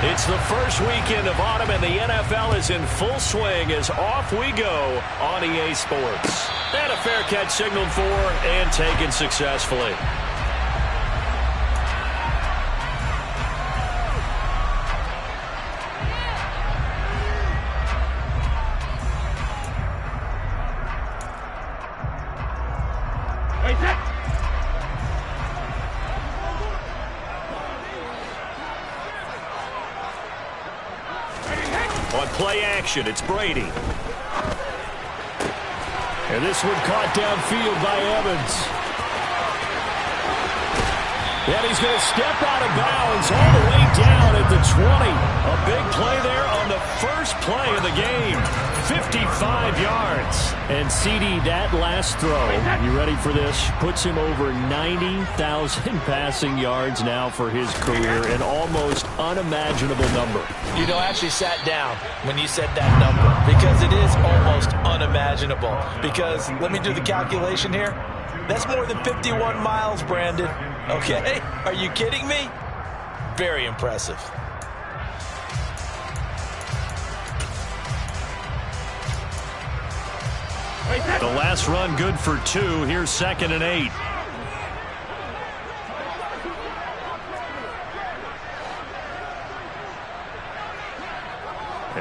It's the first weekend of autumn, and the NFL is in full swing as off we go on EA Sports. And a fair catch signaled for and taken successfully. On play action, it's Brady. And this one caught downfield by Evans. And he's going to step out of bounds all the way down at the 20. A big play there on the first play of the game. 55 yards. And CD, that last throw, you ready for this? Puts him over 90,000 passing yards now for his career. An almost unimaginable number. You know, I actually sat down when you said that number because it is almost unimaginable. Because, let me do the calculation here. That's more than 51 miles, Brandon. Okay? Are you kidding me? Very impressive. The last run good for 2. Here's 2nd and 8.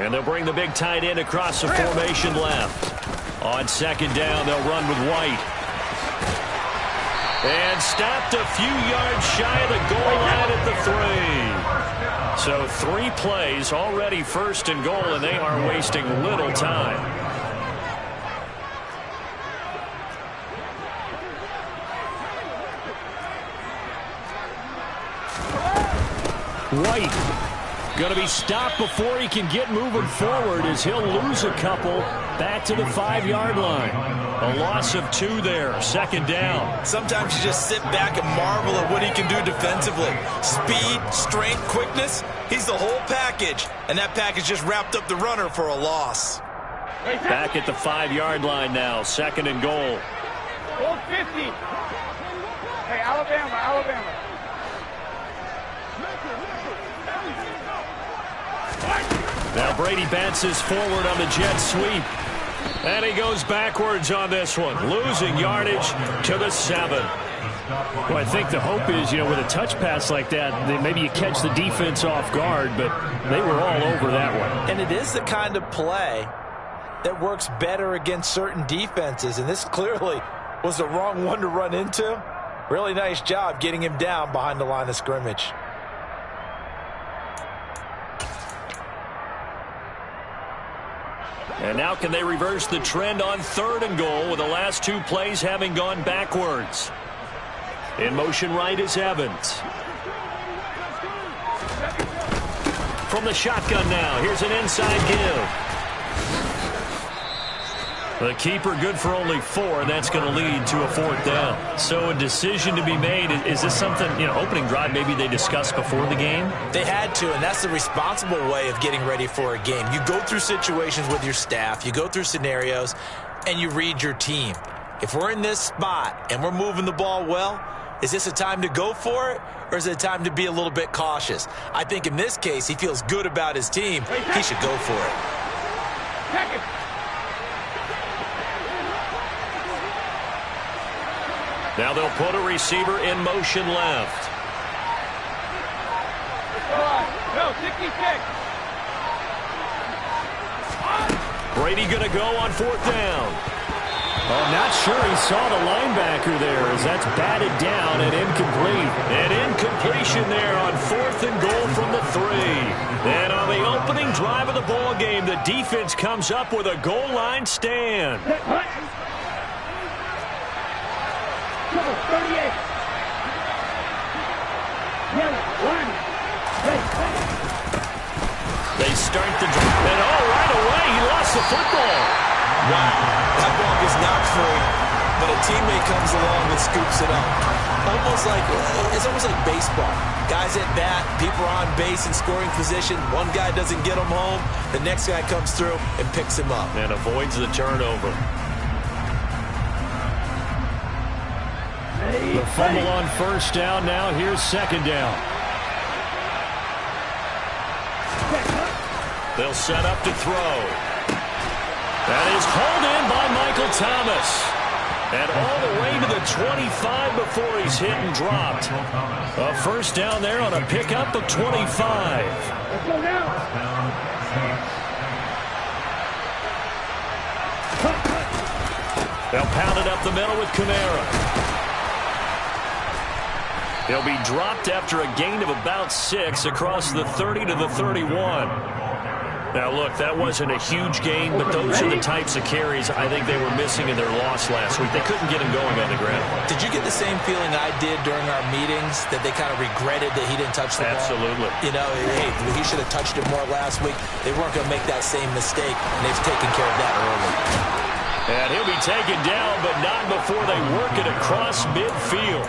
And they'll bring the big tight end across the formation left. On 2nd down, they'll run with White. And stopped a few yards shy of the goal line at the 3. So 3 plays already 1st and goal, and they are wasting little time. White going to be stopped before he can get moving forward as he'll lose a couple back to the 5-yard line. A loss of 2 there, 2nd down. Sometimes you just sit back and marvel at what he can do defensively. Speed, strength, quickness, he's the whole package. And that package just wrapped up the runner for a loss. Back at the 5-yard line now, 2nd and goal. 50. Hey, Alabama. Now Brady bounces forward on the jet sweep. And he goes backwards on this one, losing yardage to the 7. Well, I think the hope is, with a touch pass like that, maybe you catch the defense off guard, but they were all over that one. And it is the kind of play that works better against certain defenses, and this clearly was the wrong one to run into. Really nice job getting him down behind the line of scrimmage. And now can they reverse the trend on 3rd and goal with the last 2 plays having gone backwards? In motion right is Evans. From the shotgun now, here's an inside give. The keeper good for only 4, and that's going to lead to a 4th down. So a decision to be made. Is this something, opening drive maybe they discussed before the game? They had to, and that's the responsible way of getting ready for a game. You go through situations with your staff, you go through scenarios, and you read your team. If we're in this spot and we're moving the ball well, is this a time to go for it, or is it a time to be a little bit cautious? I think in this case, he feels good about his team. He should go for it. Now they'll put a receiver in motion left. No, 66. Brady going to go on 4th down. I'm not sure he saw the linebacker there as that's batted down and incomplete. An incompletion there on 4th and goal from the 3. And on the opening drive of the ball game, the defense comes up with a goal line stand. 38. They start the drive, and right away he lost the football. Wow, that ball gets knocked free, but a teammate comes along and scoops it up. It's almost like baseball. Guys at bat, people are on base in scoring position. One guy doesn't get him home, the next guy comes through and picks him up. And avoids the turnover. The fumble on 1st down. Now here's 2nd down. They'll set up to throw. That is hauled in by Michael Thomas. And all the way to the 25 before he's hit and dropped. A first down there on a pickup of 25. Let's go now. They'll pound it up the middle with Kamara. He'll be dropped after a gain of about 6 across the 30 to the 31. Now, look, that wasn't a huge gain, but those are the types of carries I think they were missing in their loss last week. They couldn't get him going on the ground. Did you get the same feeling I did during our meetings, that they kind of regretted that he didn't touch the ball? Absolutely. You know, hey, he should have touched it more last week. They weren't going to make that same mistake, and they've taken care of that early. And he'll be taken down, but not before they work it across midfield.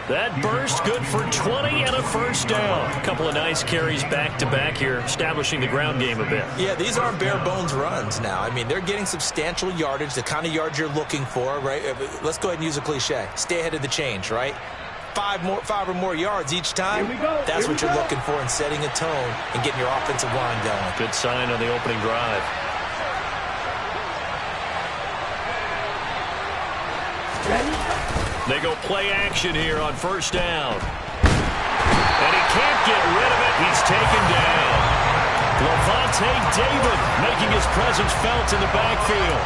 That burst good for 20 and a first down. A couple of nice carries back-to-back here, establishing the ground game a bit. Yeah, these aren't bare-bones runs now. I mean, they're getting substantial yardage, the kind of yards you're looking for, right? Let's go ahead and use a cliche. Stay ahead of the change, right? 5 or more yards each time. That's what you're looking for in setting a tone and getting your offensive line going. Good sign on the opening drive. They go play action here on first down. And he can't get rid of it. He's taken down. Levante David making his presence felt in the backfield.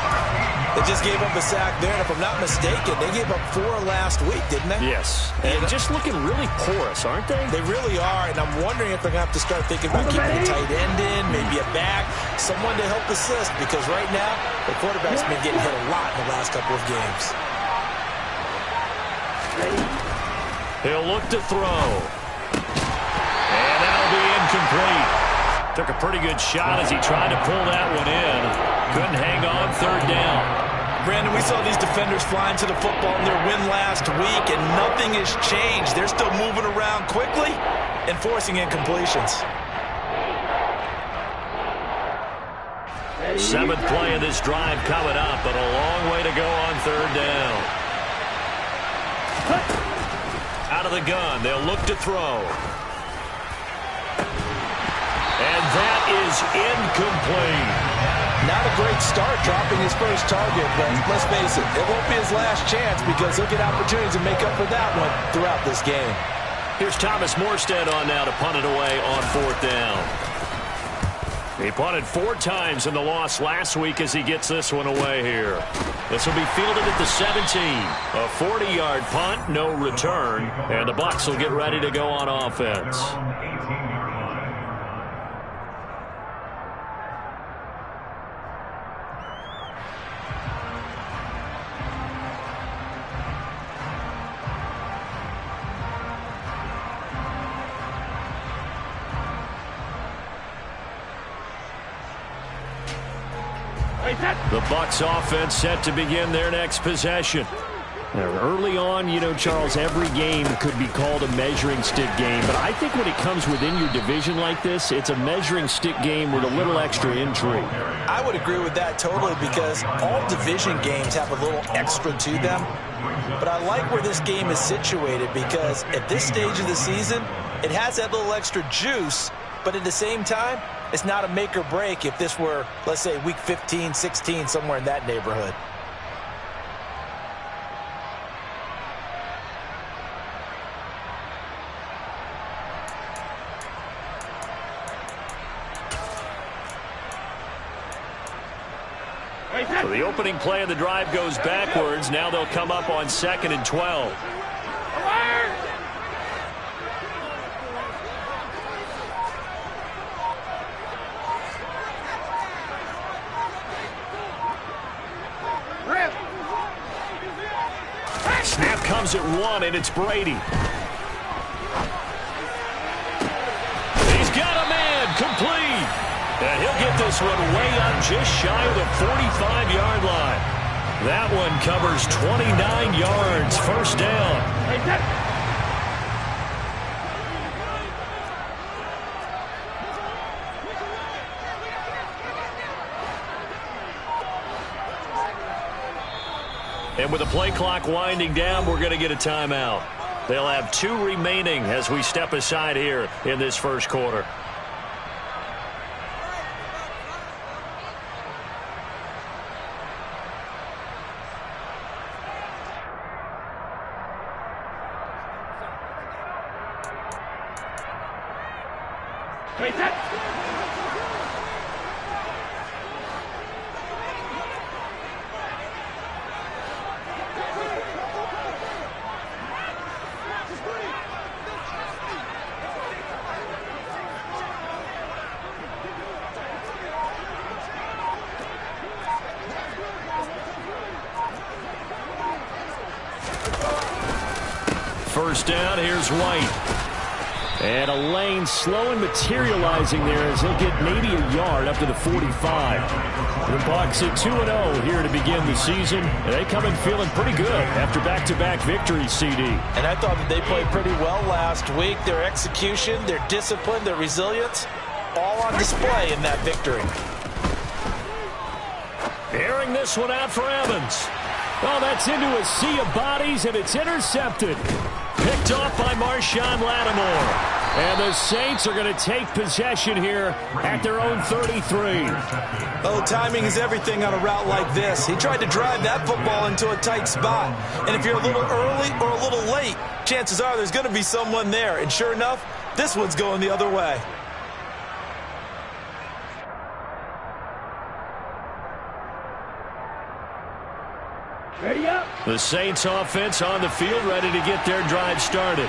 They just gave up a sack there, and if I'm not mistaken, they gave up 4 last week, didn't they? Yes. And just looking really porous, aren't they? They really are, and I'm wondering if they're going to have to start thinking about keeping a tight end in, maybe a back, someone to help assist, because right now, the quarterback's been getting hit a lot in the last couple of games. He'll look to throw. And that'll be incomplete. Took a pretty good shot as he tried to pull that one in. Couldn't hang on, third down. Brandon, we saw these defenders flying to the football in their win last week, and nothing has changed. They're still moving around quickly and forcing incompletions. 7th play of this drive coming up, but a long way to go on third down. Out of the gun, they'll look to throw. And that is incomplete. Not a great start dropping his first target, but let's face it, it won't be his last chance because he'll get opportunities to make up for that one throughout this game. Here's Thomas Morstead on now to punt it away on 4th down. He punted 4 times in the loss last week as he gets this one away here. This will be fielded at the 17. A 40-yard punt, no return, and the Bucs will get ready to go on offense. The Bucs offense set to begin their next possession. Now, early on, you know, Charles, every game could be called a measuring stick game. But I think when it comes within your division like this, it's a measuring stick game with a little extra intrigue. I would agree with that totally because all division games have a little extra to them. But I like where this game is situated because at this stage of the season, it has that little extra juice. But at the same time, it's not a make or break if this were, let's say, week 15, 16, somewhere in that neighborhood. So the opening play of the drive goes backwards. Now they'll come up on 2nd and 12. Snap comes at 1, and it's Brady. He's got a man, complete. And he'll get this one way up just shy of the 45-yard line. That one covers 29 yards, first down. And with the play clock winding down, we're going to get a timeout. They'll have 2 remaining as we step aside here in this first quarter. First down, here's White. And a lane slowly materializing there as he'll get maybe a yard up to the 45. The Bucs at 2-0 here to begin the season. And they come in feeling pretty good after back-to-back victories, CD. And I thought that they played pretty well last week. Their execution, their discipline, their resilience, all on display in that victory. Airing this one out for Evans. Oh, that's into a sea of bodies, and it's intercepted. Picked off by Marshawn Lattimore. And the Saints are going to take possession here at their own 33. Oh, timing is everything on a route like this. He tried to drive that football into a tight spot. And if you're a little early or a little late, chances are there's going to be someone there. And sure enough, this one's going the other way. Ready up. The Saints offense on the field, ready to get their drive started.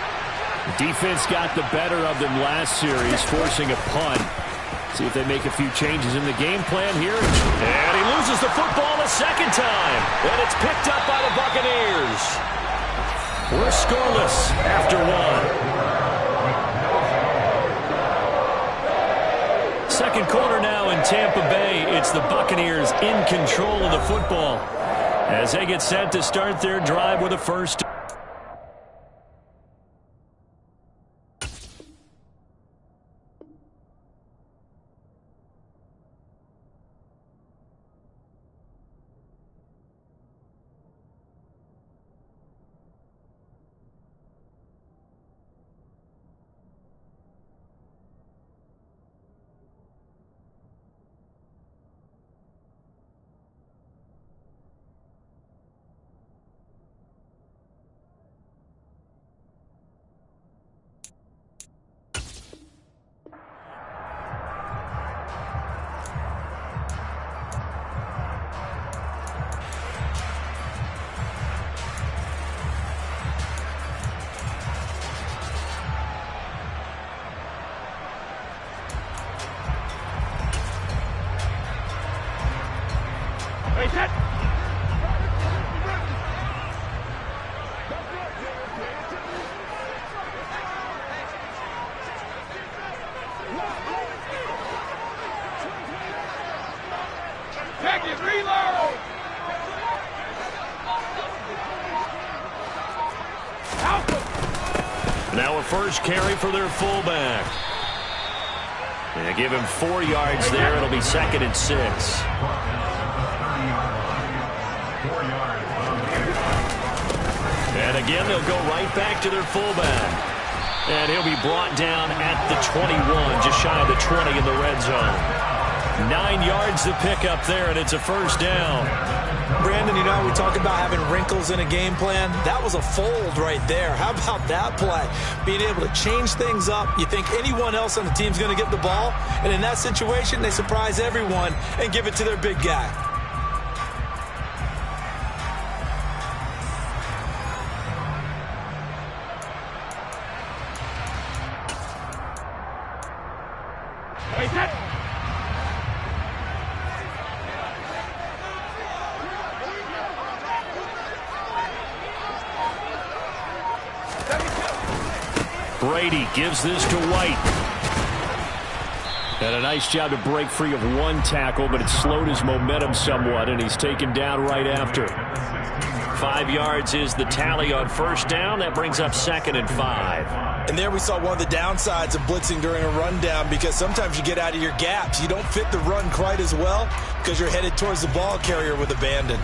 The defense got the better of them last series, forcing a punt. See if they make a few changes in the game plan here. And he loses the football a second time. And it's picked up by the Buccaneers. We're scoreless after one. Second quarter now in Tampa Bay. It's the Buccaneers in control of the football as they get set to start their drive with a first. Now a first carry for their fullback. They give him 4 yards there. It'll be 2nd and 6. And again, they'll go right back to their fullback. And he'll be brought down at the 21, just shy of the 20 in the red zone. 9 yards to pick up there, and it's a first down. Brandon, you know, we talk about having wrinkles in a game plan. That was a fold right there. How about that play? Being able to change things up. You think anyone else on the team's going to get the ball, and in that situation, they surprise everyone and give it to their big guy. Brady gives this to White. And a nice job to break free of one tackle, but it slowed his momentum somewhat, and he's taken down right after. 5 yards is the tally on first down. That brings up 2nd and 5. And there we saw one of the downsides of blitzing during a rundown, because sometimes you get out of your gaps. You don't fit the run quite as well because you're headed towards the ball carrier with abandon.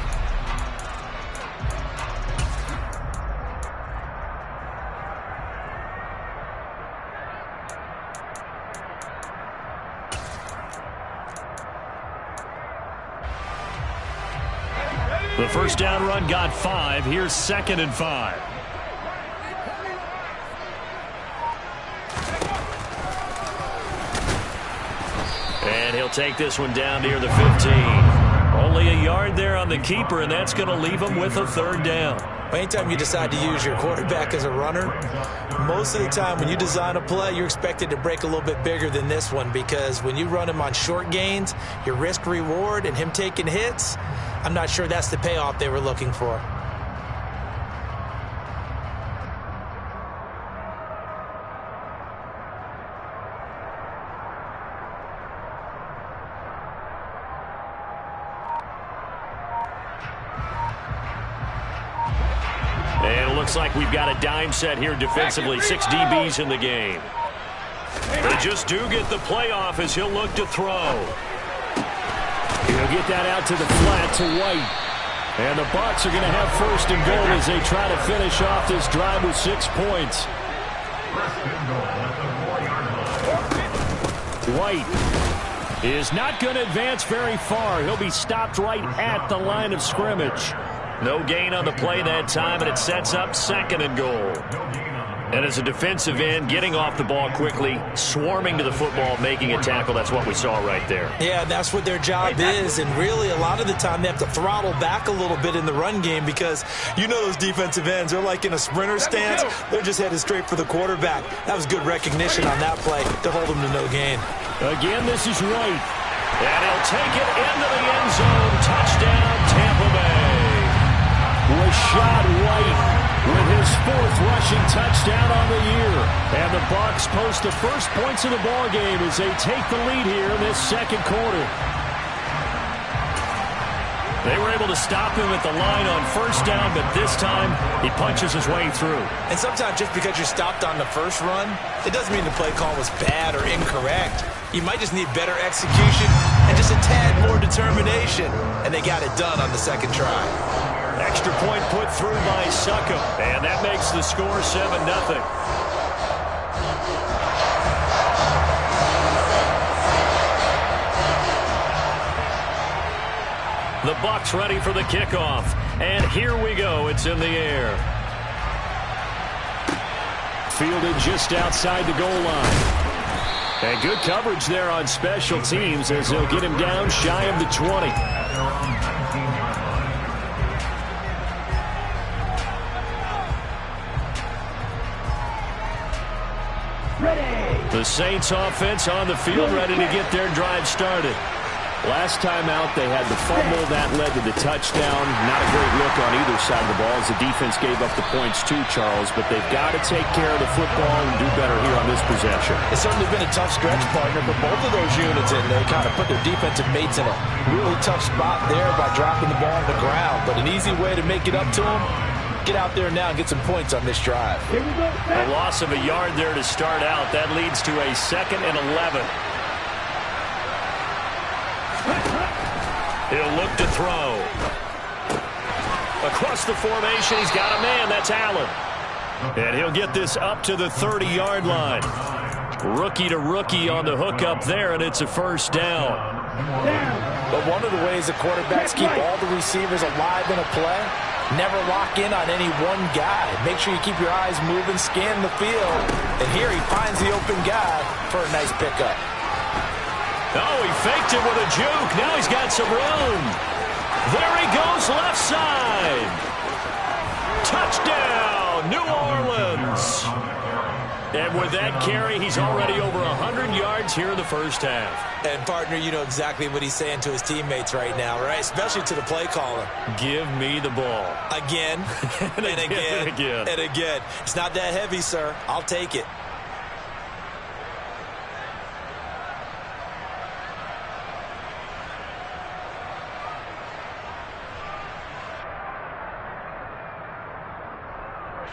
The first down run got 5. Here's 2nd and 5. And he'll take this one down near the 15. Only a yard there on the keeper, and that's going to leave him with a third down. Anytime you decide to use your quarterback as a runner, most of the time when you design a play, you're expected to break a little bit bigger than this one, because when you run him on short gains, your risk-reward and him taking hits, I'm not sure that's the payoff they were looking for. And it looks like we've got a dime set here defensively. 6 DBs in the game. They just do get the play off as he'll look to throw. He'll get that out to the flat to White. And the Bucs are going to have first and goal as they try to finish off this drive with 6 points. White is not going to advance very far. He'll be stopped right at the line of scrimmage. No gain on the play that time, and it sets up second and goal. And as a defensive end, getting off the ball quickly, swarming to the football, making a tackle, that's what we saw right there. Yeah, that's what their job is, and really a lot of the time they have to throttle back a little bit in the run game, because you know those defensive ends, they're like in a sprinter stance. They're just headed straight for the quarterback. That was good recognition on that play to hold them to no gain. Again, this is White. And he'll take it into the end zone. Touchdown, Tampa Bay. Rashad White with his 4th rushing touchdown on the year. And the Bucs post the first points of the ball game as they take the lead here in this second quarter. They were able to stop him at the line on first down, but this time he punches his way through. And sometimes just because you're stopped on the first run, it doesn't mean the play call was bad or incorrect. You might just need better execution and just a tad more determination. And they got it done on the second try. Extra point put through by Succop, and that makes the score 7-0. The Bucs ready for the kickoff, and here we go. It's in the air. Fielded just outside the goal line. And good coverage there on special teams as they'll get him down shy of the 20. The Saints offense on the field ready to get their drive started. Last time out, they had the fumble that led to the touchdown. Not a great look on either side of the ball as the defense gave up the points too, Charles. But they've got to take care of the football and do better here on this possession. It's certainly been a tough stretch, partner, for both of those units, and they kind of put their defensive mates in a really tough spot there by dropping the ball on the ground. But an easy way to make it up to them, get out there now and get some points on this drive. A loss of a yard there to start out. That leads to a 2nd and 11. He'll look to throw. Across the formation, he's got a man. That's Allen. And he'll get this up to the 30-yard line. Rookie to rookie on the hook up there, and it's a first down. But one of the ways the quarterbacks keep all the receivers alive in a play, never lock in on any one guy. Make sure you keep your eyes moving, scan the field. And here he finds the open guy for a nice pickup. Oh, he faked it with a juke. Now he's got some room. There he goes, left side. Touchdown, New Orleans. And with that carry, he's already over 100 yards here in the first half. And, partner, you know exactly what he's saying to his teammates right now, right? Especially to the play caller. Give me the ball. Again, and again, and again. And again. It's not that heavy, sir. I'll take it.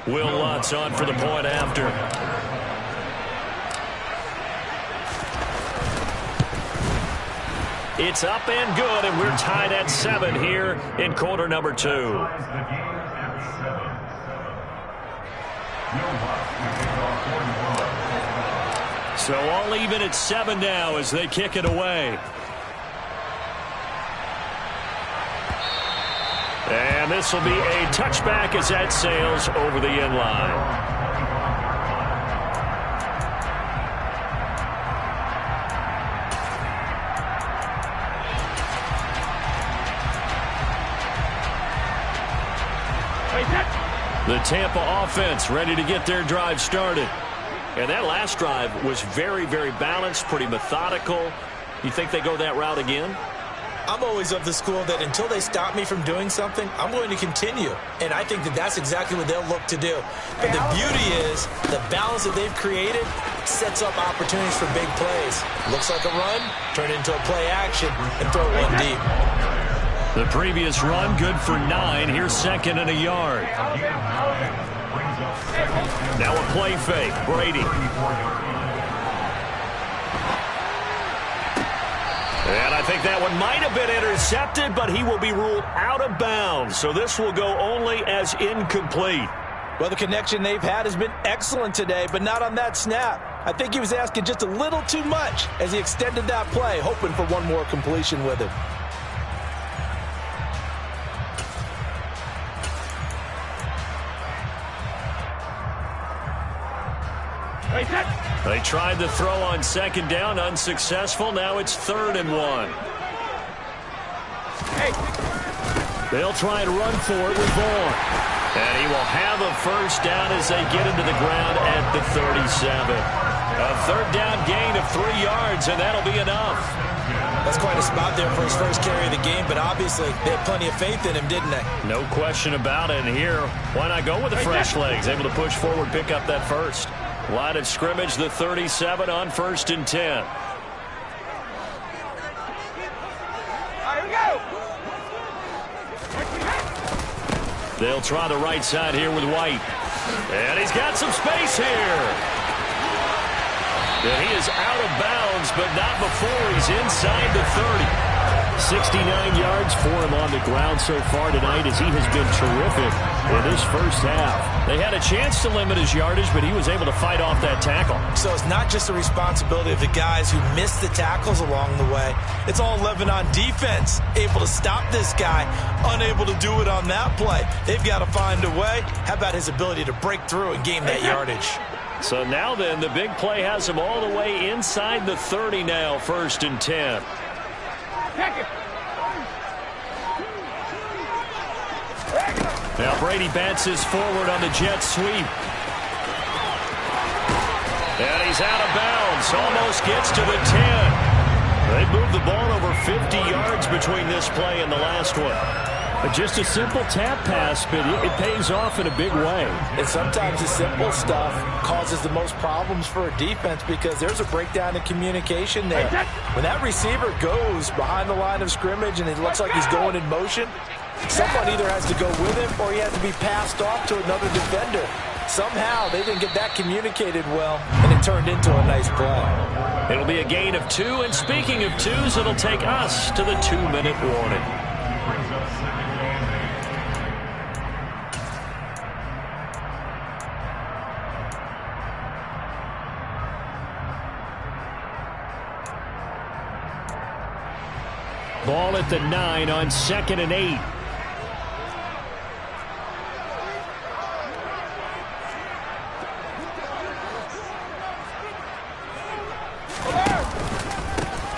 Will Lutz on for the point after. It's up and good, and we're tied at 7 here in quarter number 2. So all even at 7 now as they kick it away. And this will be a touchback as that sails over the end line. The Tampa offense ready to get their drive started. And that last drive was very, very balanced, pretty methodical. You think they go that route again? I'm always of the school that until they stop me from doing something, I'm going to continue. And I think that that's exactly what they'll look to do. But the beauty is the balance that they've created sets up opportunities for big plays. Looks like a run, turn it into a play action, and throw one deep. The previous run, good for 9. Here's second and a yard. Now a play fake. Brady. And I think that one might have been intercepted, but he will be ruled out of bounds. So this will go only as incomplete. Well, the connection they've had has been excellent today, but not on that snap. I think he was asking just a little too much as he extended that play, hoping for one more completion with it. They tried to throw on second down, unsuccessful. Now it's 3rd and 1. They'll try and run for it with Vaughn. And he will have a first down as they get into the ground at the 37. A 3rd down gain of 3 yards, and that'll be enough. That's quite a spot there for his first carry of the game, but obviously they had plenty of faith in him, didn't they? No question about it. And here, why not go with the fresh legs? Able to push forward, pick up that first. Line of scrimmage, the 37 on 1st and 10. Here we go. They'll try the right side here with White. And he's got some space here. And he is out of bounds, but not before he's inside the 30. 69 yards for him on the ground so far tonight as he has been terrific in this first half. They had a chance to limit his yardage, but he was able to fight off that tackle. So it's not just the responsibility of the guys who missed the tackles along the way. It's all 11 on defense, able to stop this guy, unable to do it on that play. They've got to find a way. How about his ability to break through and gain that yardage? So now then, the big play has him all the way inside the 30 now, 1st and 10. Now Brady bounces forward on the jet sweep. And he's out of bounds. Almost gets to the 10. They moved the ball over 50 yards between this play and the last one. Just a simple tap pass, but it pays off in a big way. And sometimes the simple stuff causes the most problems for a defense because there's a breakdown in communication there. When that receiver goes behind the line of scrimmage and it looks like he's going in motion, someone either has to go with him or he has to be passed off to another defender. Somehow they didn't get that communicated well, and it turned into a nice play. It'll be a gain of 2, and speaking of 2s, it'll take us to the 2-minute warning. Ball at the 9 on 2nd and 8.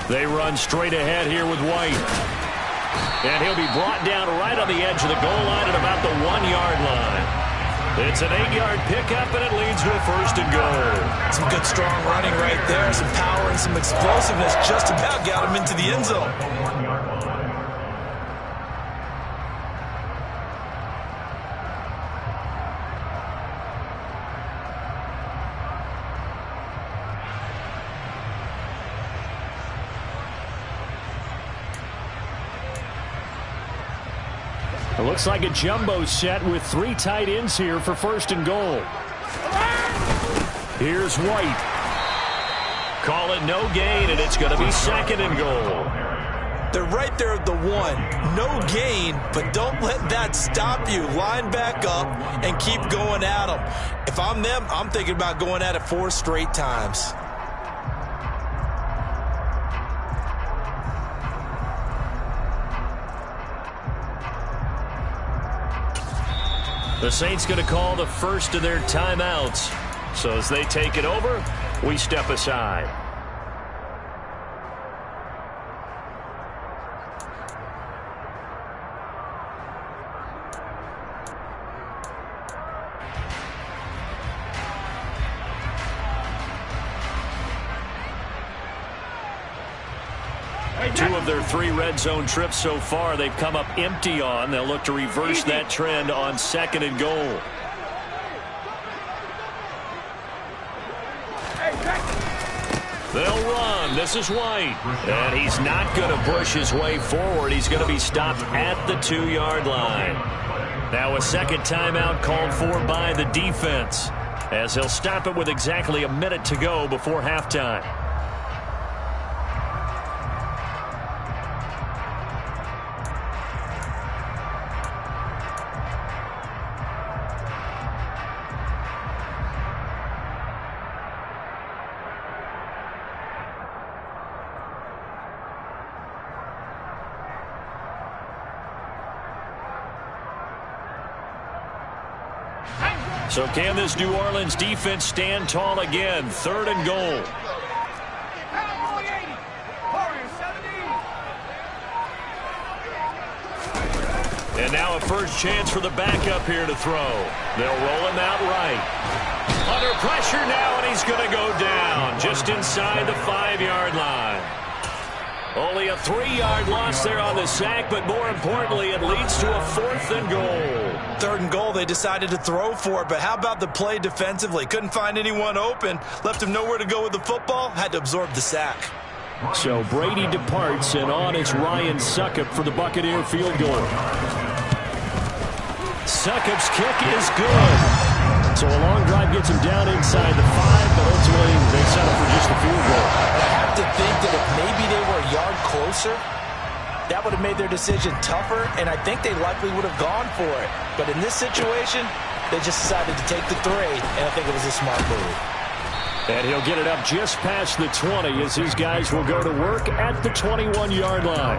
They run straight ahead here with White. And he'll be brought down right on the edge of the goal line at about the 1-yard line. It's an 8-yard pickup, and it leads to a 1st and goal. Some good, strong running right there. Some power and some explosiveness just about got him into the end zone. It looks like a jumbo set with 3 tight ends here for 1st and goal. Here's White. Call it no gain, and it's going to be 2nd and goal. They're right there at the 1. No gain, but don't let that stop you. Line back up and keep going at them. If I'm them, I'm thinking about going at it 4 straight times. The Saints going to call the first of their timeouts. So as they take it over, we step aside. 2 of their 3 red zone trips so far, they've come up empty on. They'll look to reverse that trend on 2nd and goal. They'll run. This is White. And he's not going to push his way forward. He's going to be stopped at the 2-yard line. Now a second timeout called for by the defense, as they'll stop it with exactly a minute to go before halftime. So can this New Orleans defense stand tall again? 3rd and goal. And now a first chance for the backup here to throw. They'll roll him out right. Under pressure now, and he's going to go down just inside the 5-yard line. Only a 3-yard loss there on the sack, but more importantly, it leads to a 4th and goal. 3rd and goal, they decided to throw for it, but how about the play defensively? Couldn't find anyone open, left him nowhere to go with the football, had to absorb the sack. So Brady departs, and on is Ryan Succop for the Buccaneer field goal. Succop's kick is good. So a long drive gets him down inside the 5, but ultimately they settle for just the field goal. I have to think that if maybe they were a yard closer, that would have made their decision tougher, and I think they likely would have gone for it. But in this situation, they just decided to take the 3, and I think it was a smart move. And he'll get it up just past the 20 as these guys will go to work at the 21-yard line.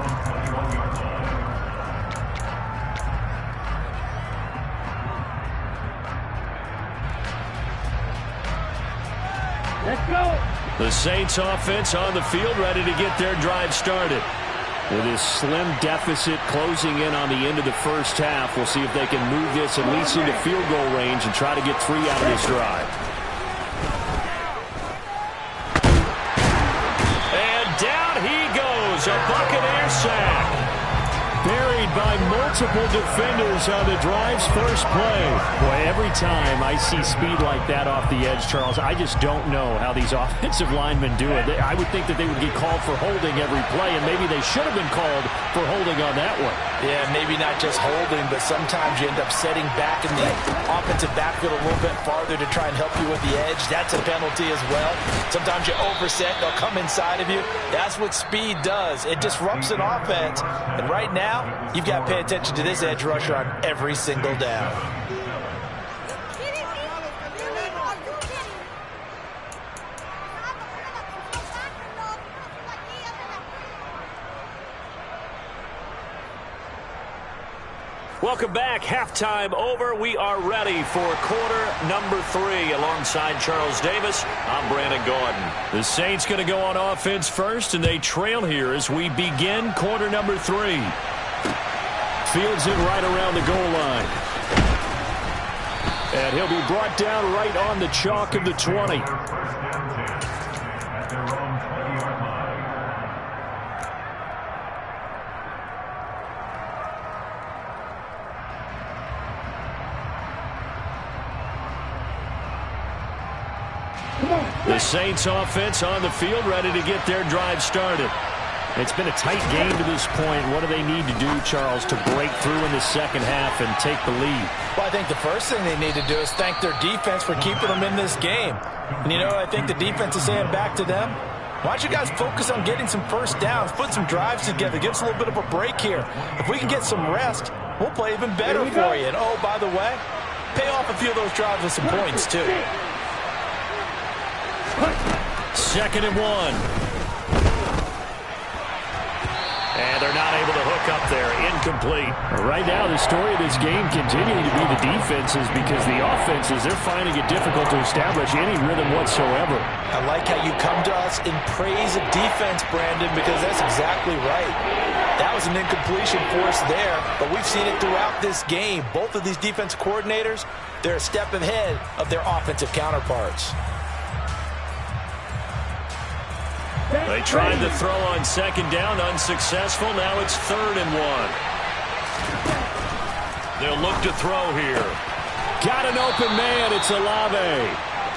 Let's go. The Saints offense on the field, ready to get their drive started. With this slim deficit closing in on the end of the first half, we'll see if they can move this at least into field goal range and try to get 3 out of this drive. And down he goes, a Buccaneer sack. Buried by multiple defenders on the drive's first play. Boy, every time I see speed like that off the edge, Charles, I just don't know how these offensive linemen do it. I would think that they would get called for holding every play, and maybe they should have been called for holding on that one. Yeah, maybe not just holding, but sometimes you end up setting back in the offensive backfield a little bit farther to try and help you with the edge. That's a penalty as well. Sometimes you overset, they'll come inside of you. That's what speed does. It disrupts an offense, and right now, you've got to pay attention to this edge rusher on every single down. Welcome back. Halftime over. We are ready for quarter number 3. Alongside Charles Davis, I'm Brandon Gordon. The Saints going to go on offense first, and they trail here as we begin quarter number 3. Fields it right around the goal line. And he'll be brought down right on the chalk of the 20. The Saints offense on the field, ready to get their drive started. It's been a tight game to this point. What do they need to do, Charles, to break through in the second half and take the lead? Well, I think the first thing they need to do is thank their defense for keeping them in this game. And, you know, I think the defense is saying back to them, why don't you guys focus on getting some first downs, put some drives together, give us a little bit of a break here. If we can get some rest, we'll play even better for you. And, oh, by the way, pay off a few of those drives with some points, too. 2nd and 1. And they're not able to hook up there. Incomplete. Right now, the story of this game continuing to be the defenses, because the offenses, they're finding it difficult to establish any rhythm whatsoever. I like how you come to us in praise of defense, Brandon, because that's exactly right. That was an incompletion for us there, but we've seen it throughout this game. Both of these defense coordinators, they're a step ahead of their offensive counterparts. They tried to throw on second down, unsuccessful. Now it's 3rd and 1. They'll look to throw here. Got an open man. It's Olave.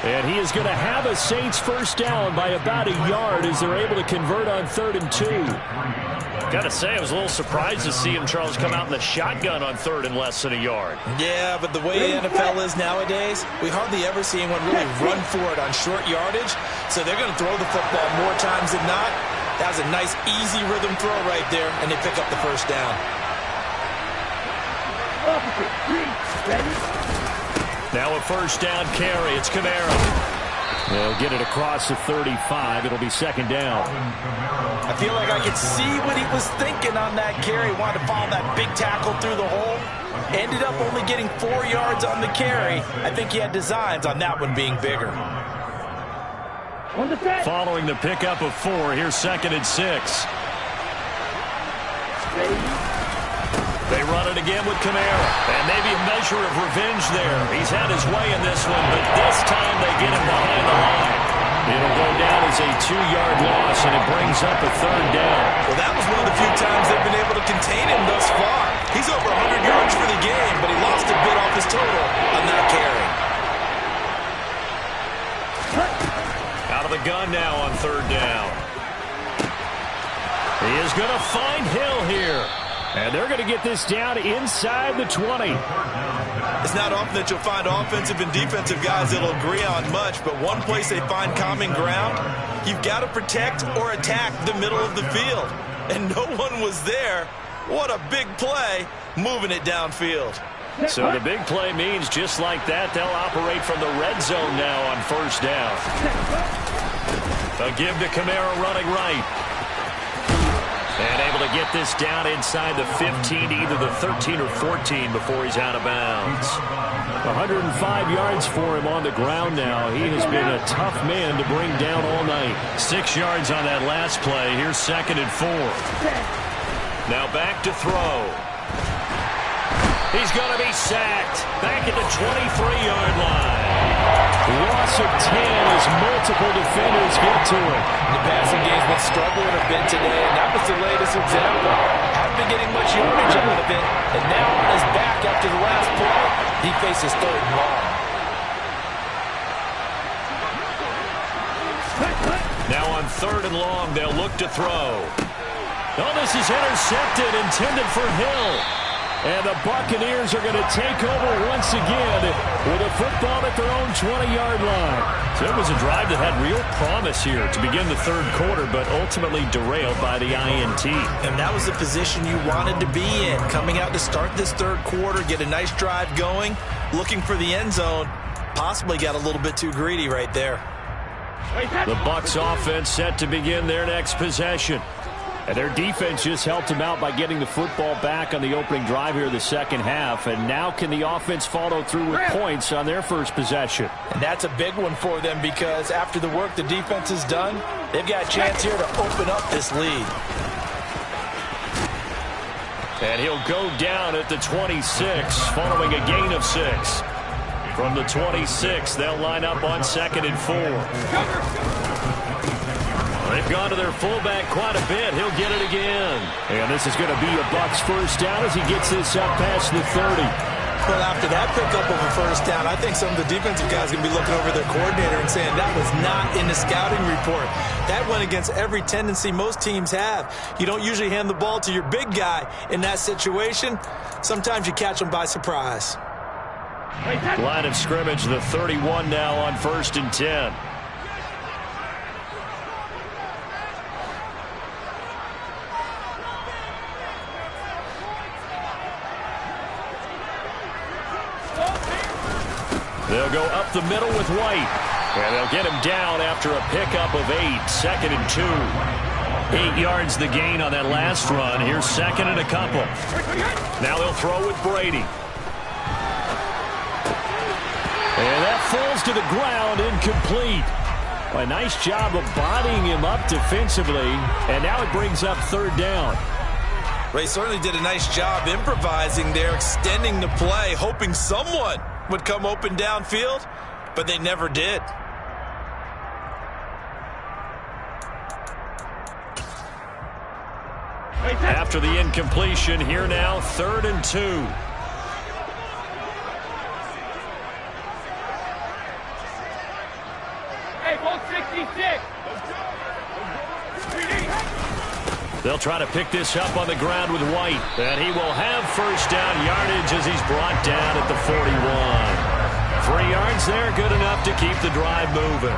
And he is going to have a Saints first down by about a yard as they're able to convert on 3rd and 2. Got to say, I was a little surprised to see him, Charles, come out in the shotgun on 3rd and less than a yard. Yeah, but the way the NFL is nowadays, we hardly ever see anyone really run for it on short yardage. So they're going to throw the football more times than not. That was a nice, easy rhythm throw right there, and they pick up the first down. Now a first down carry. It's Kamara. They'll get it across the 35. It'll be 2nd down. I feel like I could see what he was thinking on that carry. Wanted to follow that big tackle through the hole. Ended up only getting 4 yards on the carry. I think he had designs on that one being bigger. Following the pickup of 4, here's 2nd and 6. They run it again with Kamara. And maybe a measure of revenge there. He's had his way in this one, but this time they get him behind the line. It'll go down as a 2-yard loss, and it brings up a 3rd down. Well, that was one of the few times they've been able to contain him thus far. He's over 100 yards for the game, but he lost a bit off his total on that carry. Out of the gun now on 3rd down. He is going to find Hill here. And they're going to get this down inside the 20. It's not often that you'll find offensive and defensive guys that'll agree on much, but one place they find common ground, you've got to protect or attack the middle of the field. And no one was there. What a big play, moving it downfield. So the big play means just like that, they'll operate from the red zone now on first down. A give to Kamara running right. And able to get this down inside the 15, either the 13 or 14 before he's out of bounds. 105 yards for him on the ground now. He has been a tough man to bring down all night. 6 yards on that last play. Here's 2nd and 4. Now back to throw. He's going to be sacked. Back at the 23-yard line. Loss of 10 as multiple defenders get to him. The passing game's been struggling a bit today, and that was the latest example. Haven't been getting much yardage out of it, and now on his back after the last play, he faces 3rd and long. Now on 3rd and long, they'll look to throw. Oh, this is intercepted, intended for Hill. And the Buccaneers are going to take over once again with a football at their own 20-yard line. So it was a drive that had real promise here to begin the 3rd quarter, but ultimately derailed by the INT. And that was the position you wanted to be in. Coming out to start this 3rd quarter, get a nice drive going, looking for the end zone. Possibly got a little bit too greedy right there. The Bucs offense set to begin their next possession. And their defense just helped them out by getting the football back on the opening drive here in the second half. And now can the offense follow through with points on their first possession? And that's a big one for them because after the work the defense has done, they've got a chance here to open up this lead. And he'll go down at the 26 following a gain of 6. From the 26, they'll line up on 2nd and 4. They've gone to their fullback quite a bit. He'll get it again. And this is going to be a Bucs first down as he gets this up past the 30. Well, after that pickup of a first down, I think some of the defensive guys are going to be looking over their coordinator and saying that was not in the scouting report. That went against every tendency most teams have. You don't usually hand the ball to your big guy in that situation. Sometimes you catch them by surprise. Line of scrimmage, the 31 now on 1st and 10. They'll go up the middle with White. And they'll get him down after a pickup of 8. 2nd and 2. 8 yards the gain on that last run. Here's 2nd and a couple. Now they'll throw with Brady. And that falls to the ground, incomplete. A nice job of bodying him up defensively. And now it brings up 3rd down. Ray certainly did a nice job improvising there, extending the play, hoping someone would come open downfield, but they never did. After the incompletion, here now, 3rd and 2. Hey, 166. They'll try to pick this up on the ground with White. And he will have first down yardage as he's brought down at the 41. 3 yards there, good enough to keep the drive moving.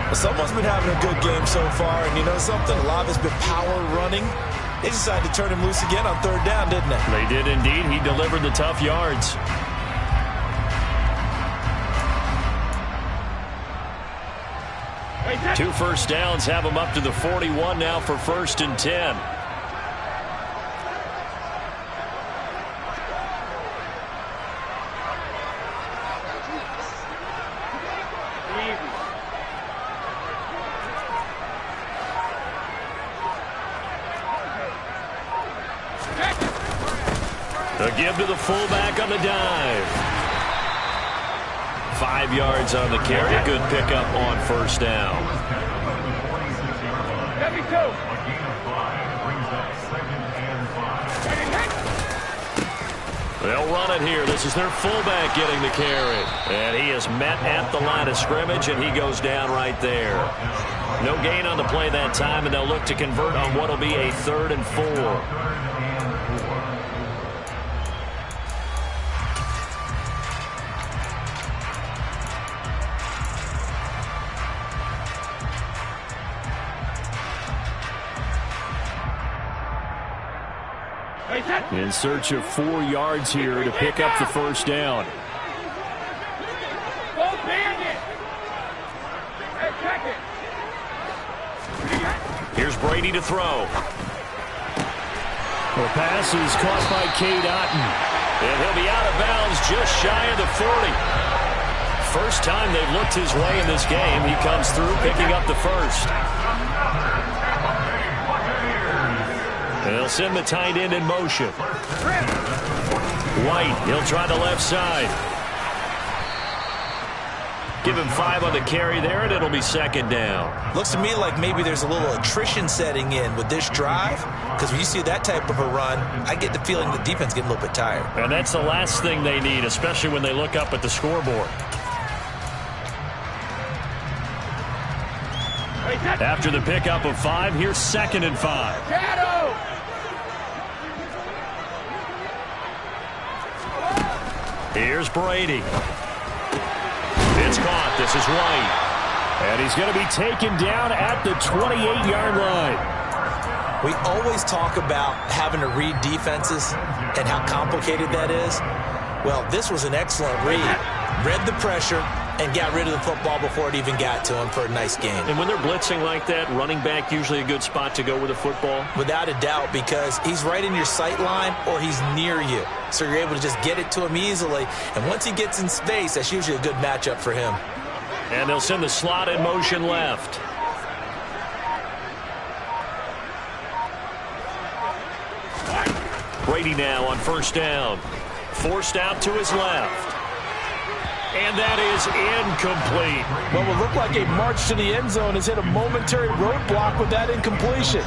Well, someone's been having a good game so far, and you know something? A lot of it's been power running. They decided to turn him loose again on 3rd down, didn't they? They did indeed. He delivered the tough yards. Two first downs have him up to the 41 now for 1st and 10. A give to the fullback on the dive. 5 yards on the carry. Good pickup on 1st down. They'll run it here. This is their fullback getting the carry. And he is met at the line of scrimmage, and he goes down right there. No gain on the play that time, and they'll look to convert on what will be a 3rd and 4. In search of 4 yards here to pick up the 1st down. Here's Brady to throw. The pass is caught by Cade Otton. And he'll be out of bounds just shy of the 40. First time they've looked his way in this game. He comes through picking up the 1st. They'll send the tight end in motion. White, he'll try the left side. Give him 5 on the carry there, and it'll be 2nd down. Looks to me like maybe there's a little attrition setting in with this drive, because when you see that type of a run, I get the feeling the defense getting a little bit tired. And that's the last thing they need, especially when they look up at the scoreboard. After the pickup of 5, here's 2nd and 5. Here's Brady. It's caught. This is White. And he's going to be taken down at the 28-yard line. We always talk about having to read defenses and how complicated that is. Well, this was an excellent read. Read the pressure and got rid of the football before it even got to him for a nice game. And when they're blitzing like that, running back usually a good spot to go with the football? Without a doubt, because he's right in your sight line or he's near you. So you're able to just get it to him easily. And once he gets in space, that's usually a good matchup for him. And they'll send the slot in motion left. Brady now on 1st down. Forced out to his left. And that is incomplete. What will look like a march to the end zone has hit a momentary roadblock with that incompletion.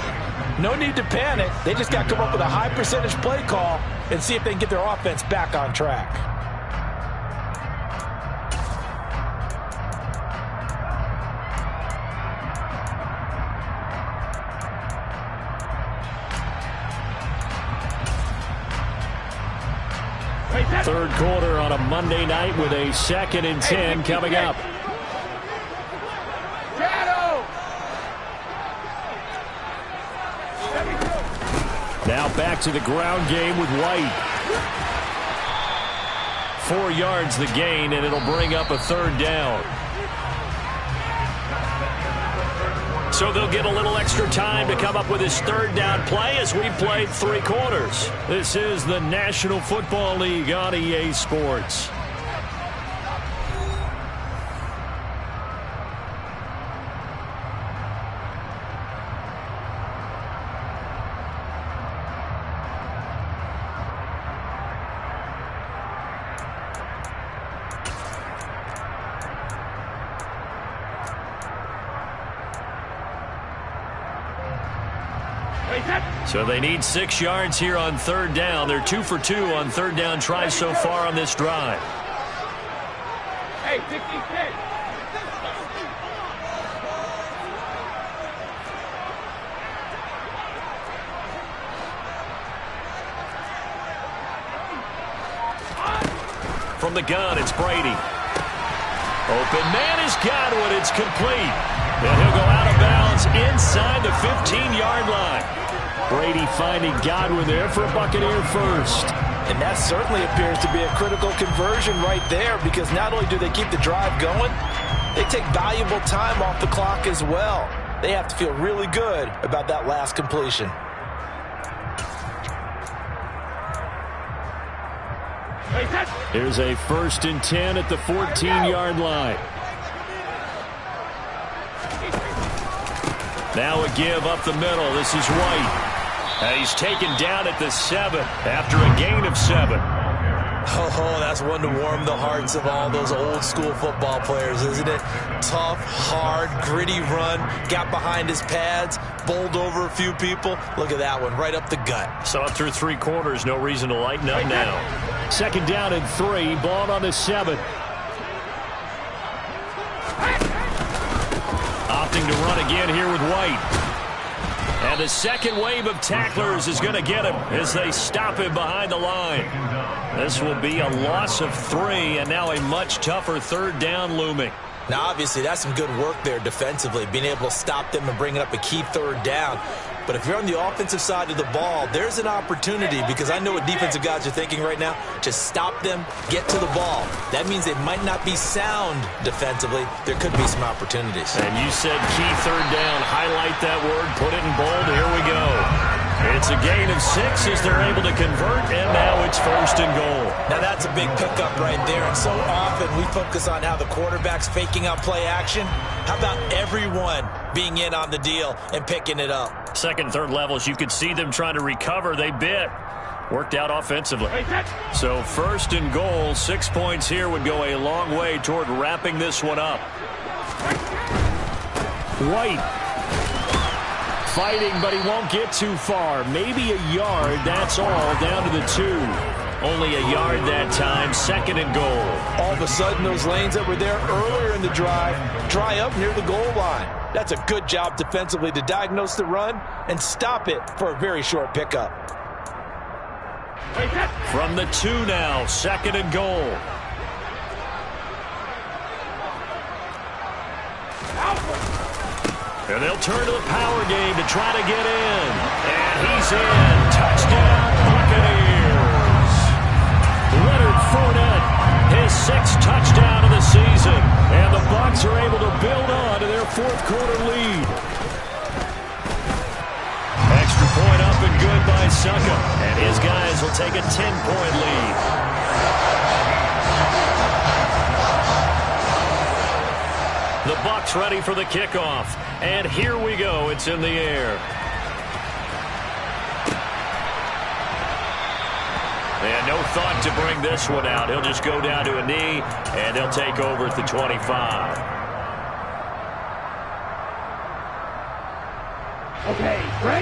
No need to panic. They just got to come up with a high percentage play call and see if they can get their offense back on track. Third quarter on a Monday night with a 2nd and 10 coming up. Now back to the ground game with White. 4 yards the gain, and it'll bring up a 3rd down. So they'll get a little extra time to come up with his 3rd down play as we played 3 quarters. This is the National Football League on EA Sports. So they need 6 yards here on third down. They're 2 for 2 on third down tries so far on this drive. Hey, 66. From the gun, it's Brady. Open man is Godwin. It's complete. And he'll go out of bounds inside the 15-yard line. Brady finding Godwin there for a Buccaneer first. And that certainly appears to be a critical conversion right there, because not only do they keep the drive going, they take valuable time off the clock as well. They have to feel really good about that last completion. Here's a 1st and 10 at the 14-yard line. Now a give up the middle. This is White. He's taken down at the 7 after a gain of 7. Oh, that's one to warm the hearts of all those old school football players, isn't it? Tough, hard, gritty run. Got behind his pads, bowled over a few people. Look at that one, right up the gut. Saw it through 3 quarters. No reason to lighten up now. 2nd down and 3. Ball on the 7. Opting to run again here with White. And the second wave of tacklers is going to get him as they stop him behind the line. This will be a loss of 3, and now a much tougher 3rd down looming. Now, obviously, that's some good work there defensively, being able to stop them and bringing up a key 3rd down. But if you're on the offensive side of the ball, there's an opportunity, because I know what defensive guys are thinking right now. Just stop them, get to the ball. That means they might not be sound defensively. There could be some opportunities. And you said key 3rd down. Highlight that word, put it in bold. Here we go. It's a gain of 6 as they're able to convert, and now it's 1st and goal. Now that's a big pickup right there, and so often we focus on how the quarterback's faking out play action. How about everyone being in on the deal and picking it up? 2nd, 3rd levels, you could see them trying to recover. They bit. Worked out offensively. So 1st and goal, 6 points here would go a long way toward wrapping this one up. White. Fighting, but he won't get too far. Maybe a yard, that's all, down to the 2. Only a yard that time, 2nd and goal. All of a sudden, those lanes that were there earlier in the drive dry up near the goal line. That's a good job defensively to diagnose the run and stop it for a very short pickup. From the 2 now, 2nd and goal. And they'll turn to the power game to try to get in. And he's in. Touchdown, Buccaneers. Leonard Fournette, his 6th touchdown of the season. And the Bucs are able to build on to their 4th quarter lead. Extra point up and good by Succa. And his guys will take a 10-point lead. The Bucs ready for the kickoff. And here we go. It's in the air. And no thought to bring this one out. He'll just go down to a knee, and they'll take over at the 25.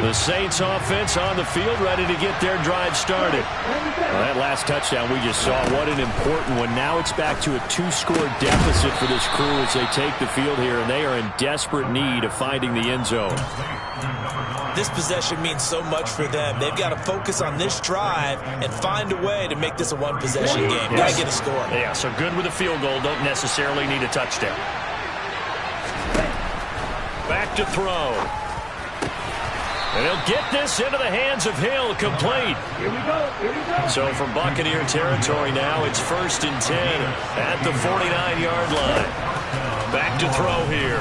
The Saints offense on the field, ready to get their drive started. Well, that last touchdown we just saw, what an important one. Now it's back to a 2-score deficit for this crew as they take the field here, and they are in desperate need of finding the end zone. This possession means so much for them. They've got to focus on this drive and find a way to make this a one-possession game. Got to get a score. Yeah, so good with a field goal. Don't necessarily need a touchdown. Back to throw. And he'll get this into the hands of Hill, complete. Here we go. So from Buccaneer territory now, it's 1st and 10 at the 49-yard line. Back to throw here.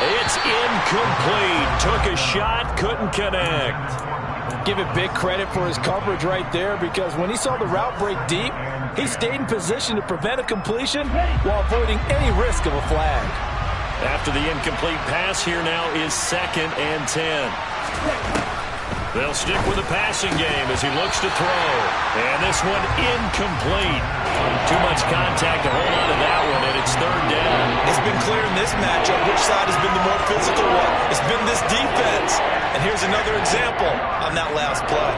It's incomplete. Took a shot, couldn't connect. Give it big credit for his coverage right there, because when he saw the route break deep, he stayed in position to prevent a completion while avoiding any risk of a flag. After the incomplete pass, here now is 2nd and 10. They'll stick with the passing game as he looks to throw. And this one incomplete. Too much contact to hold on to that one, and it's third down. It's been clear in this matchup which side has been the more physical one. It's been this defense. And here's another example on that last play.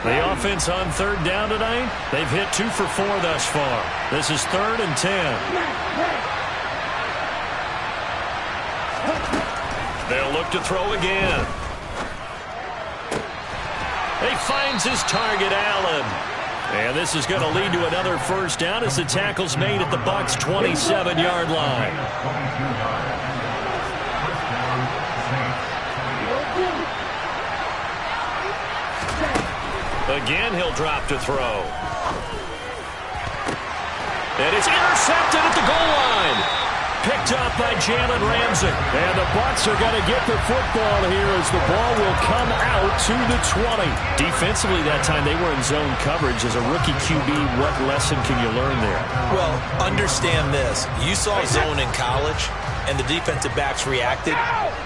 The offense on third down tonight, they've hit 2 for 4 thus far. This is 3rd and 10. They'll look to throw again. He finds his target, Allen. And this is going to lead to another first down as the tackle's made at the Bucs' 27-yard line. Again, he'll drop to throw. And it's intercepted at the goal line. Picked up by Jalen Ramsey. And the Bucs are going to get the football here as the ball will come out to the 20. Defensively that time, they were in zone coverage. As a rookie QB, what lesson can you learn there? Well, understand this. You saw zone in college, and the defensive backs reacted,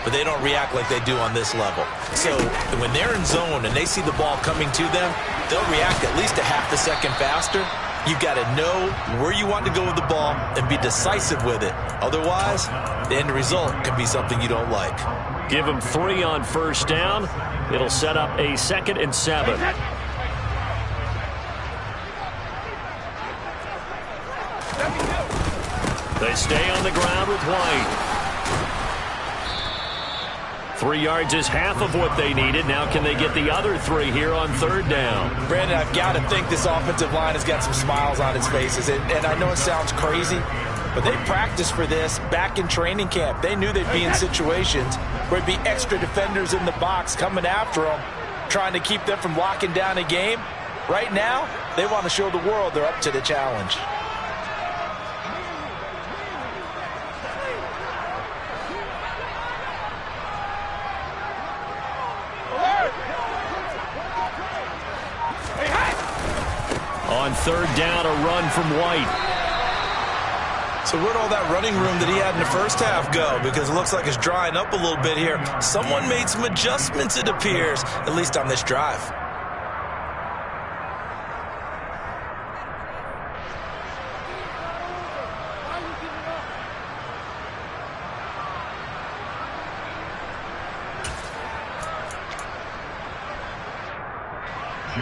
but they don't react like they do on this level. So when they're in zone and they see the ball coming to them, they'll react at least a half a second faster. You've got to know where you want to go with the ball and be decisive with it. Otherwise, the end result can be something you don't like. Give them 3 on first down. It'll set up a 2nd and 7. They stay on the ground with White. 3 yards is half of what they needed. Now can they get the other 3 here on third down? Brandon, I've got to think this offensive line has got some smiles on its faces. And I know it sounds crazy, but they practiced for this back in training camp. They knew they'd be in situations where there'd be extra defenders in the box coming after them, trying to keep them from locking down a game. Right now, they want to show the world they're up to the challenge. On third down, a run from White. So where'd all that running room that he had in the first half go? Because it looks like it's drying up a little bit here. Someone made some adjustments, it appears, at least on this drive.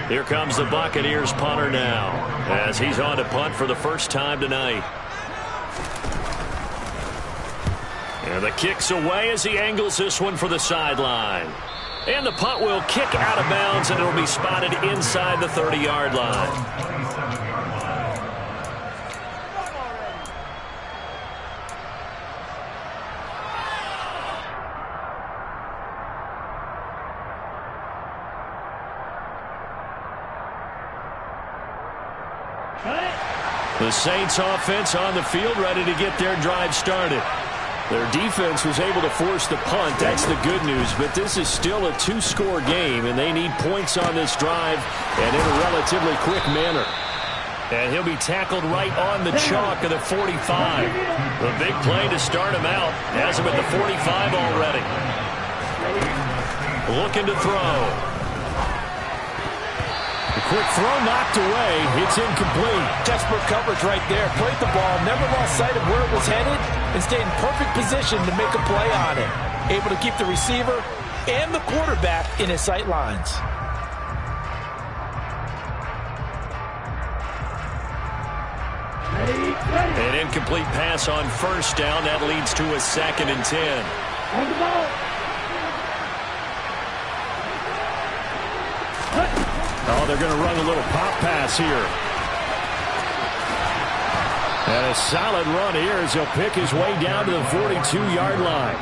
Here comes the Buccaneers punter now, as he's on to punt for the first time tonight. And the kick's away as he angles this one for the sideline. And the punt will kick out of bounds, and it'll be spotted inside the 30-yard line. The Saints offense on the field, ready to get their drive started. Their defense was able to force the punt. That's the good news. But this is still a 2-score game, and they need points on this drive and in a relatively quick manner. And he'll be tackled right on the chalk of the 45. The big play to start him out. Has him at the 45 already. Looking to throw. The quick throw knocked away. It's incomplete. Desperate coverage right there. Played the ball, never lost sight of where it was headed, and stayed in perfect position to make a play on it. Able to keep the receiver and the quarterback in his sight lines. An incomplete pass on first down. That leads to a 2nd and 10. Oh, they're going to run a little pop pass here. And a solid run here as he'll pick his way down to the 42-yard line.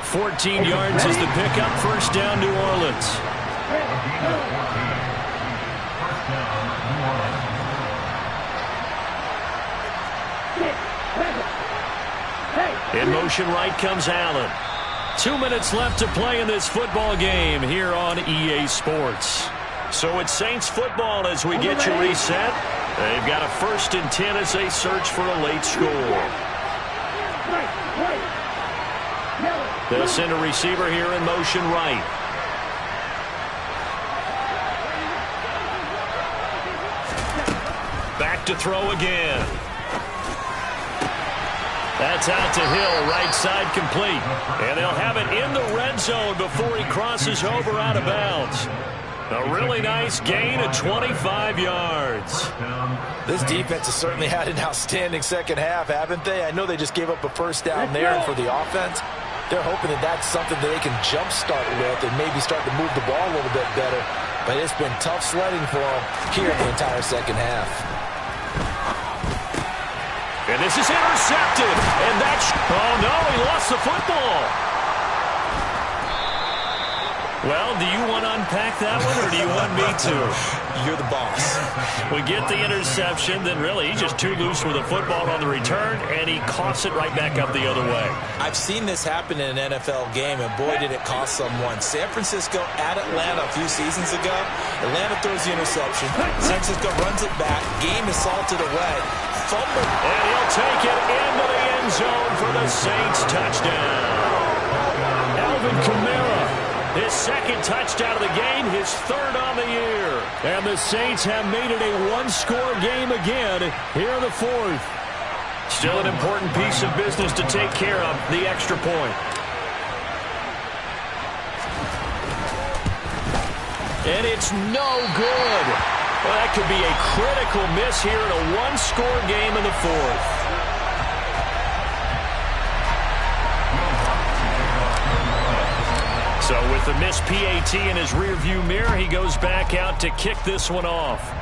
14 yards is the pickup. First down, New Orleans. In motion right comes Allen. 2 minutes left to play in this football game here on EA Sports. So it's Saints football as we get you reset. They've got a 1st and 10 as they search for a late score. They'll send a receiver here in motion right. Back to throw again. That's out to Hill, right side complete. And they'll have it in the red zone before he crosses over out of bounds. A really nice gain of 25 yards. This defense has certainly had an outstanding second half, haven't they? I know they just gave up a first down there, and for the offense, they're hoping that that's something that they can jumpstart with and maybe start to move the ball a little bit better. But it's been tough sledding for them here in the entire second half. And this is intercepted. And that's... Oh, no, he lost the football. Well, do you want to unpack that one, or do you want me to? You're the boss. We get the interception, then really he's just too loose with the football on the return, and he coughs it right back up the other way. I've seen this happen in an NFL game, and boy, did it cost someone. San Francisco at Atlanta a few seasons ago. Atlanta throws the interception. San Francisco runs it back. Game is salted away. Fumble. And he'll take it into the end zone for the Saints touchdown. Alvin Kamara. His second touchdown of the game, his third on the year. And the Saints have made it a one-score game again here in the fourth. Still an important piece of business to take care of, the extra point. And it's no good. Well, that could be a critical miss here in a one-score game in the fourth. So with the missed PAT in his rearview mirror, he goes back out to kick this one off.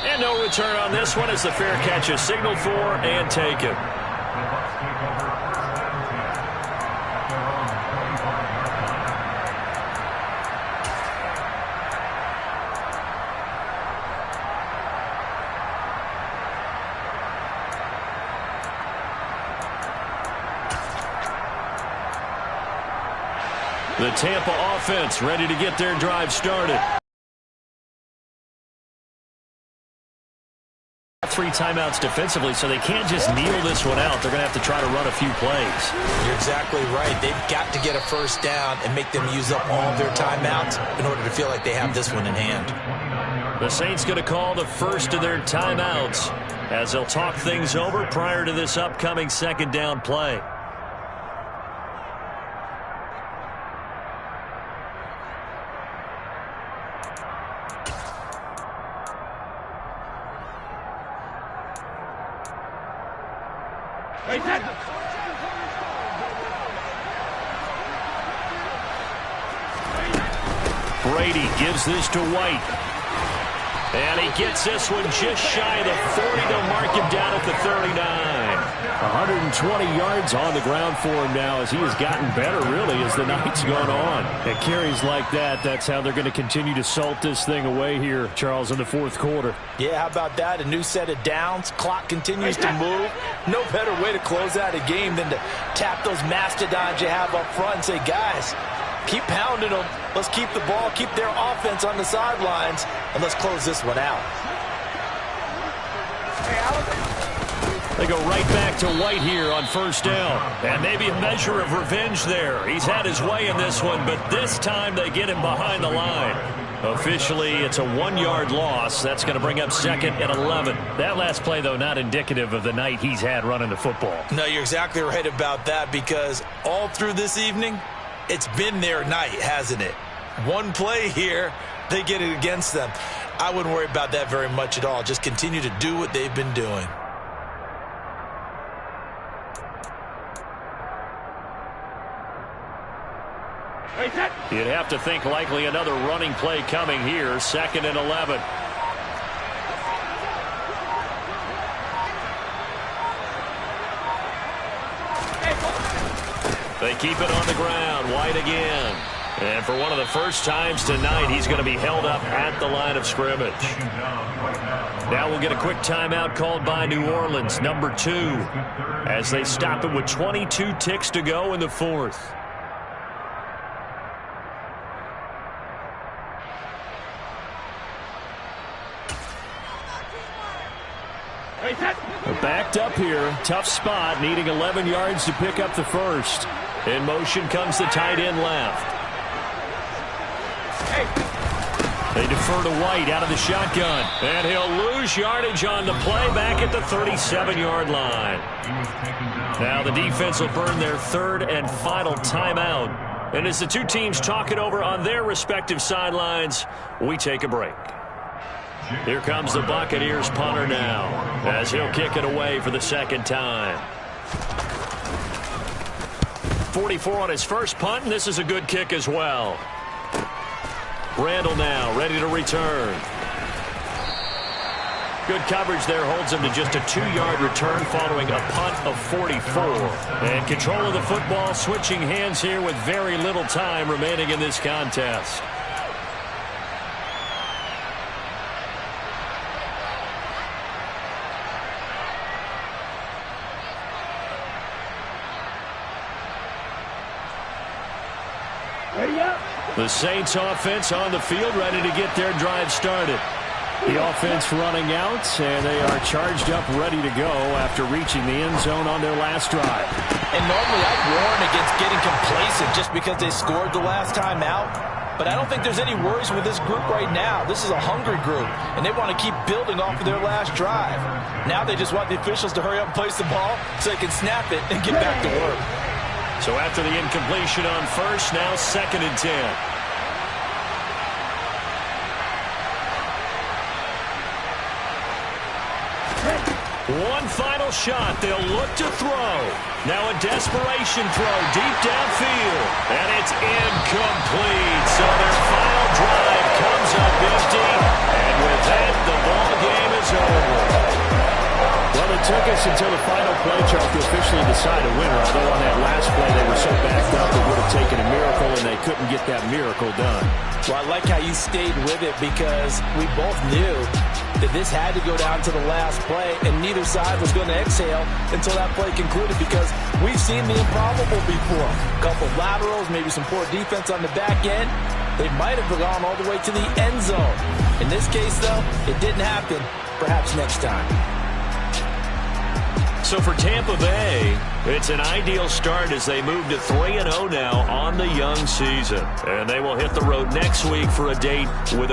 And no return on this one as the fair catch is signaled for and taken. The Tampa offense ready to get their drive started. 3 timeouts defensively, so they can't just kneel this one out. They're going to have to try to run a few plays. You're exactly right. They've got to get a first down and make them use up all of their timeouts in order to feel like they have this one in hand. The Saints going to call the first of their timeouts as they'll talk things over prior to this upcoming second down play. Brady gives this to White. And he gets this one just shy of the 40. They'll mark him down at the 39. 120 yards on the ground for him now as he has gotten better, really, as the night's gone on. And carries like that, that's how they're going to continue to salt this thing away here, Charles, in the fourth quarter. Yeah, how about that? A new set of downs. Clock continues to move. No better way to close out a game than to tap those mastodons you have up front and say, guys, keep pounding them. Let's keep the ball, keep their offense on the sidelines, and let's close this one out. They go right back to White here on first down. And maybe a measure of revenge there. He's had his way in this one, but this time they get him behind the line. Officially, it's a 1-yard loss. That's going to bring up second and 11. That last play, though, not indicative of the night he's had running the football. No, you're exactly right about that, because all through this evening, it's been their night, hasn't it? One play here, they get it against them. I wouldn't worry about that very much at all. Just continue to do what they've been doing. You'd have to think likely another running play coming here, second and 11. They keep it on the ground. White again. And for one of the first times tonight, he's going to be held up at the line of scrimmage. Now we'll get a quick timeout called by New Orleans, number 2, as they stop it with 22 ticks to go in the fourth. Backed up here. Tough spot. Needing 11 yards to pick up the first. In motion comes the tight end left. They defer to White out of the shotgun. And he'll lose yardage on the play back at the 37-yard line. Now the defense will burn their third and final timeout. And as the two teams talk it over on their respective sidelines, we take a break. Here comes the Buccaneers punter now, as he'll kick it away for the second time. 44 on his first punt, and this is a good kick as well. Randall now ready to return. Good coverage there holds him to just a 2-yard return following a punt of 44. And control of the football switching hands here with very little time remaining in this contest. The Saints offense on the field, ready to get their drive started. The offense running out, and they are charged up, ready to go after reaching the end zone on their last drive. And normally I'd warn against getting complacent just because they scored the last time out. But I don't think there's any worries with this group right now. This is a hungry group, and they want to keep building off of their last drive. Now they just want the officials to hurry up and place the ball so they can snap it and get back to work. So after the incompletion on first, now 2nd and 10. One final shot. They'll look to throw. Now a desperation throw deep downfield. And it's incomplete. So their final drive comes up empty. And with that, the ball game is over. Well, it took us until the final play chart to officially decide a winner. Although on that last play they were so backed up it would have taken a miracle, and they couldn't get that miracle done. Well, I like how you stayed with it because we both knew that this had to go down to the last play, and neither side was going to exhale until that play concluded because we've seen the improbable before. A couple of laterals, maybe some poor defense on the back end. They might have gone all the way to the end zone. In this case, though, it didn't happen. Perhaps next time. So for Tampa Bay, it's an ideal start as they move to 3-0 now on the young season. And they will hit the road next week for a date with